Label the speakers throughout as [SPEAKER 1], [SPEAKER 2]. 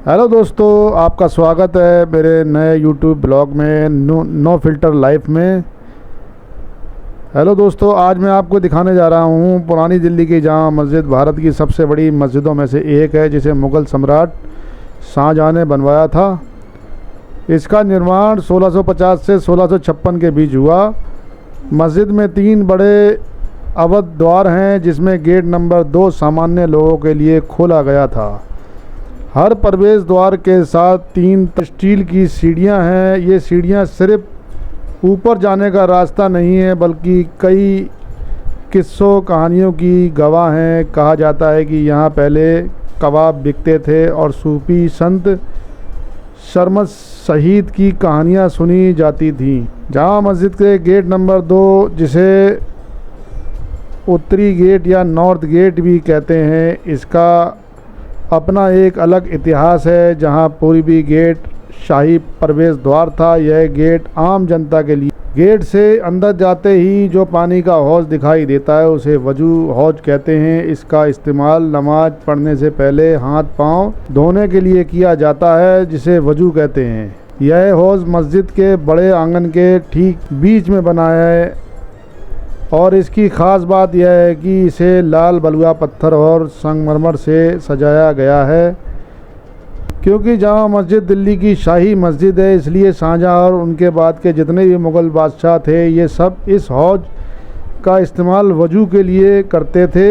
[SPEAKER 1] Hello दोस्तों, आपका स्वागत है मेरे नए यूट्यूब ब्लॉग में नो फिल्टर लाइफ में। हेलो दोस्तों, आज मैं आपको दिखाने जा रहा हूँ पुरानी दिल्ली की जामा मस्जिद। भारत की सबसे बड़ी मस्जिदों में से एक है, जिसे मुग़ल सम्राट शाहजहाँ ने बनवाया था। इसका निर्माण 1650 से 1656 के बीच हुआ। मस्जिद में 3 बड़े अवध द्वार हैं, जिसमें गेट नंबर 2 सामान्य लोगों के लिए खोला गया था। हर प्रवेश द्वार के साथ 3 स्टील की सीढ़ियां हैं। ये सीढ़ियां सिर्फ ऊपर जाने का रास्ता नहीं है, बल्कि कई किस्सों कहानियों की गवाह हैं। कहा जाता है कि यहाँ पहले कबाब बिकते थे और सूफी संत शर्मस शहीद की कहानियाँ सुनी जाती थीं। जामा मस्जिद के गेट नंबर 2, जिसे उत्तरी गेट या नॉर्थ गेट भी कहते हैं, इसका अपना एक अलग इतिहास है। जहां पूर्वी गेट शाही प्रवेश द्वार था, यह गेट आम जनता के लिए। गेट से अंदर जाते ही जो पानी का हौज दिखाई देता है, उसे वजू हौज कहते हैं। इसका इस्तेमाल नमाज पढ़ने से पहले हाथ पांव धोने के लिए किया जाता है, जिसे वजू कहते हैं। यह हौज मस्जिद के बड़े आंगन के ठीक बीच में बना है और इसकी ख़ास बात यह है कि इसे लाल बलुआ पत्थर और संगमरमर से सजाया गया है। क्योंकि जामा मस्जिद दिल्ली की शाही मस्जिद है, इसलिए शाहजहाँ और उनके बाद के जितने भी मुग़ल बादशाह थे, ये सब इस हौज का इस्तेमाल वजू के लिए करते थे।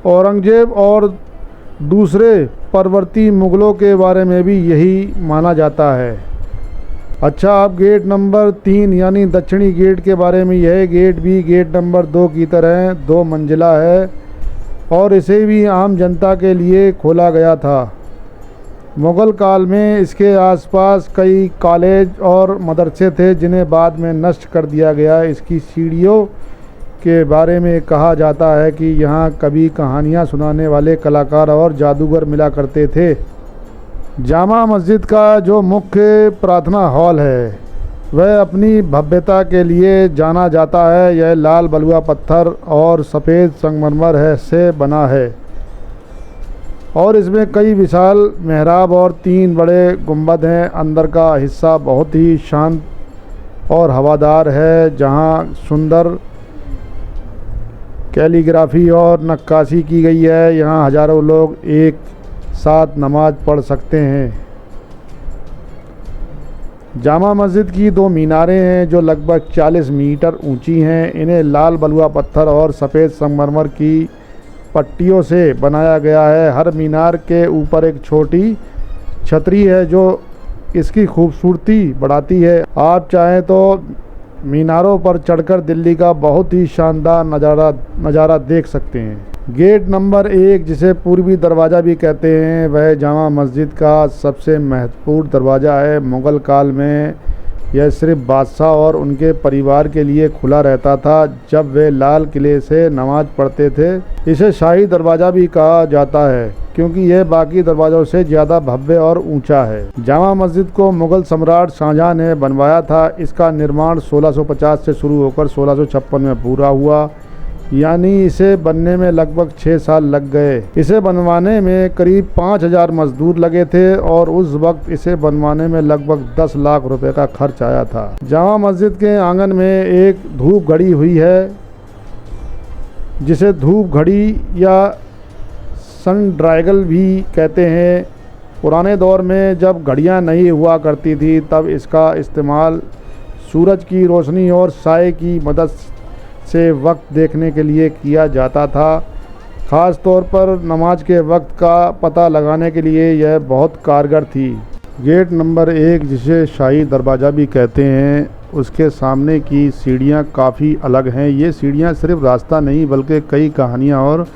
[SPEAKER 1] औरंगज़ेब और दूसरे परवर्ती मुग़लों के बारे में भी यही माना जाता है। अच्छा, अब गेट नंबर 3 यानी दक्षिणी गेट के बारे में। यह गेट भी गेट नंबर 2 की तरह 2 मंजिला है और इसे भी आम जनता के लिए खोला गया था। मुग़ल काल में इसके आसपास कई कॉलेज और मदरसे थे, जिन्हें बाद में नष्ट कर दिया गया। इसकी सीढ़ियों के बारे में कहा जाता है कि यहाँ कभी कहानियाँ सुनाने वाले कलाकार और जादूगर मिला करते थे। जामा मस्जिद का जो मुख्य प्रार्थना हॉल है, वह अपनी भव्यता के लिए जाना जाता है। यह लाल बलुआ पत्थर और सफ़ेद संगमरमर से बना है और इसमें कई विशाल मेहराब और 3 बड़े गुंबद हैं। अंदर का हिस्सा बहुत ही शांत और हवादार है, जहां सुंदर कैलीग्राफी और नक्काशी की गई है। यहाँ हज़ारों लोग एक साथ नमाज पढ़ सकते हैं। जामा मस्जिद की 2 मीनारें हैं, जो लगभग 40 मीटर ऊंची हैं। इन्हें लाल बलुआ पत्थर और सफ़ेद संगमरमर की पट्टियों से बनाया गया है। हर मीनार के ऊपर एक छोटी छतरी है, जो इसकी खूबसूरती बढ़ाती है। आप चाहें तो मीनारों पर चढ़कर दिल्ली का बहुत ही शानदार नज़ारा देख सकते हैं। गेट नंबर 1, जिसे पूर्वी दरवाज़ा भी कहते हैं, वह जामा मस्जिद का सबसे महत्वपूर्ण दरवाज़ा है। मुग़ल काल में यह सिर्फ बादशाह और उनके परिवार के लिए खुला रहता था, जब वे लाल किले से नमाज पढ़ते थे। इसे शाही दरवाज़ा भी कहा जाता है, क्योंकि यह बाकी दरवाज़ों से ज़्यादा भव्य और ऊंचा है। जामा मस्जिद को मुग़ल सम्राट शाहजहाँ ने बनवाया था। इसका निर्माण 1650 से शुरू होकर 1656 में पूरा हुआ, यानी इसे बनने में लगभग 6 साल लग गए। इसे बनवाने में करीब 5000 मजदूर लगे थे और उस वक्त इसे बनवाने में लगभग 10 लाख रुपए का खर्च आया था। जामा मस्जिद के आंगन में एक धूप घड़ी हुई है, जिसे धूप घड़ी या सनडायगल भी कहते हैं। पुराने दौर में जब घड़ियां नहीं हुआ करती थी, तब इसका इस्तेमाल सूरज की रोशनी और साए की मदद से वक्त देखने के लिए किया जाता था। ख़ास तौर पर नमाज के वक्त का पता लगाने के लिए यह बहुत कारगर थी। गेट नंबर 1, जिसे शाही दरवाज़ा भी कहते हैं, उसके सामने की सीढ़ियाँ काफ़ी अलग हैं। ये सीढ़ियाँ सिर्फ रास्ता नहीं, बल्कि कई कहानियाँ और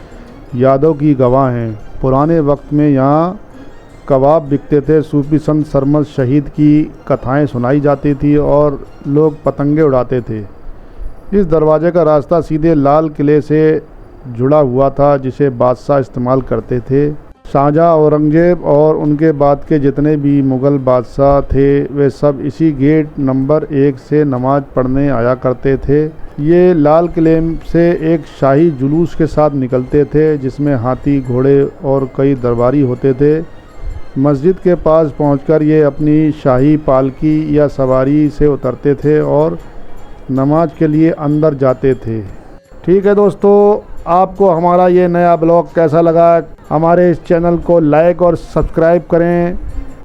[SPEAKER 1] यादों की गवाह हैं। पुराने वक्त में यहाँ कबाब बिकते थे, सूफी संत शर्मस शहीद की कथाएँ सुनाई जाती थी और लोग पतंगे उड़ाते थे। इस दरवाजे का रास्ता सीधे लाल किले से जुड़ा हुआ था, जिसे बादशाह इस्तेमाल करते थे। शाहजहाँ, औरंगज़ेब और उनके बाद के जितने भी मुग़ल बादशाह थे, वे सब इसी गेट नंबर 1 से नमाज पढ़ने आया करते थे। ये लाल किले से एक शाही जुलूस के साथ निकलते थे, जिसमें हाथी, घोड़े और कई दरबारी होते थे। मस्जिद के पास पहुंचकर ये अपनी शाही पालकी या सवारी से उतरते थे और नमाज के लिए अंदर जाते थे। ठीक है दोस्तों, आपको हमारा ये नया ब्लॉग कैसा लगा? हमारे इस चैनल को लाइक और सब्सक्राइब करें।